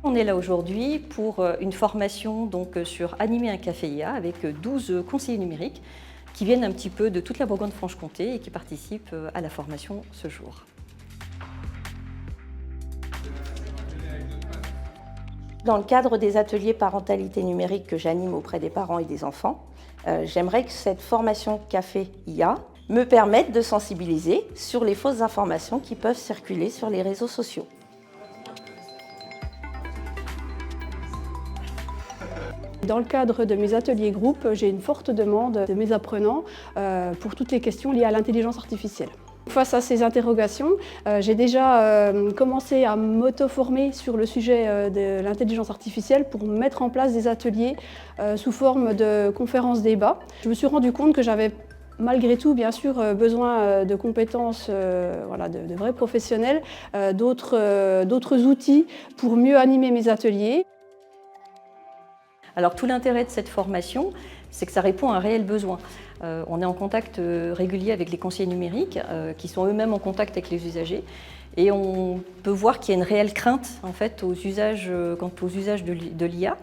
On est là aujourd'hui pour une formation sur animer un café IA avec 12 conseillers numériques qui viennent un petit peu de toute la Bourgogne-Franche-Comté et qui participent à la formation ce jour. Dans le cadre des ateliers parentalité numérique que j'anime auprès des parents et des enfants, j'aimerais que cette formation café IA me permette de sensibiliser sur les fausses informations qui peuvent circuler sur les réseaux sociaux. Dans le cadre de mes ateliers groupes, j'ai une forte demande de mes apprenants pour toutes les questions liées à l'intelligence artificielle. Face à ces interrogations, j'ai déjà commencé à m'auto-former sur le sujet de l'intelligence artificielle pour mettre en place des ateliers sous forme de conférences-débats. Je me suis rendu compte que j'avais malgré tout, bien sûr, besoin de compétences, de vrais professionnels, d'autres outils pour mieux animer mes ateliers. Alors tout l'intérêt de cette formation, c'est que ça répond à un réel besoin. On est en contact régulier avec les conseillers numériques qui sont eux-mêmes en contact avec les usagers et on peut voir qu'il y a une réelle crainte en fait, quant aux usages de l'IA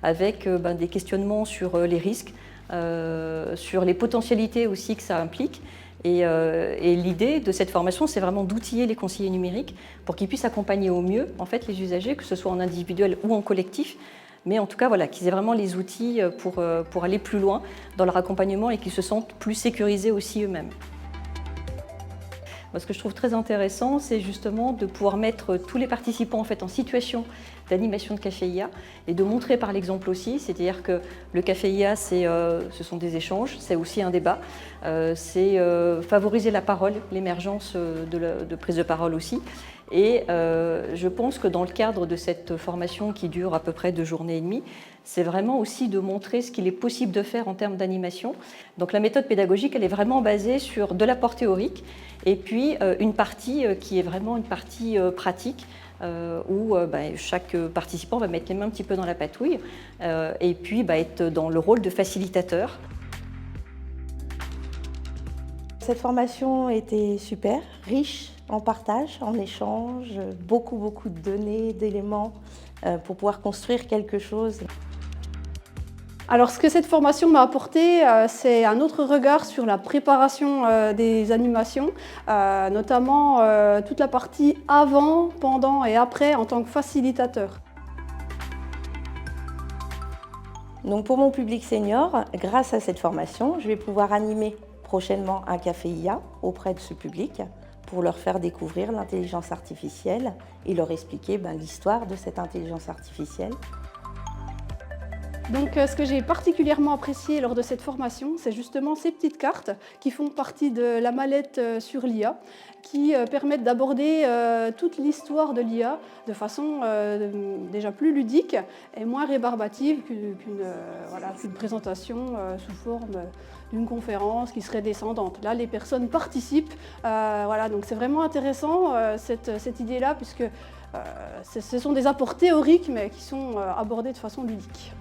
avec des questionnements sur les risques, sur les potentialités aussi que ça implique. Et l'idée de cette formation, c'est vraiment d'outiller les conseillers numériques pour qu'ils puissent accompagner au mieux en fait, les usagers, que ce soit en individuel ou en collectif, mais en tout cas voilà, qu'ils aient vraiment les outils pour aller plus loin dans leur accompagnement et qu'ils se sentent plus sécurisés aussi eux-mêmes. Ce que je trouve très intéressant, c'est justement de pouvoir mettre tous les participants en fait, en situation d'animation de café IA et de montrer par l'exemple aussi, c'est-à-dire que le café IA, ce sont des échanges, c'est aussi un débat, c'est favoriser la parole, l'émergence de prise de parole aussi. Et je pense que dans le cadre de cette formation qui dure à peu près 2 journées et demie, c'est vraiment aussi de montrer ce qu'il est possible de faire en termes d'animation. Donc la méthode pédagogique, elle est vraiment basée sur de l'apport théorique et puis une partie qui est vraiment une partie pratique où chaque participant va mettre les mains un petit peu dans la patouille et puis être dans le rôle de facilitateur. Cette formation était super, riche en partage, en échange, beaucoup de données, d'éléments pour pouvoir construire quelque chose. Alors ce que cette formation m'a apporté, c'est un autre regard sur la préparation des animations, notamment toute la partie avant, pendant et après en tant que facilitateur. Donc pour mon public senior, grâce à cette formation, je vais pouvoir animer prochainement un café IA auprès de ce public pour leur faire découvrir l'intelligence artificielle et leur expliquer l'histoire de cette intelligence artificielle. Donc ce que j'ai particulièrement apprécié lors de cette formation, c'est justement ces petites cartes qui font partie de la mallette sur l'IA, qui permettent d'aborder toute l'histoire de l'IA de façon déjà plus ludique et moins rébarbative qu'une présentation sous forme d'une conférence qui serait descendante. Là, les personnes participent, donc c'est vraiment intéressant cette idée-là, puisque ce sont des apports théoriques mais qui sont abordés de façon ludique.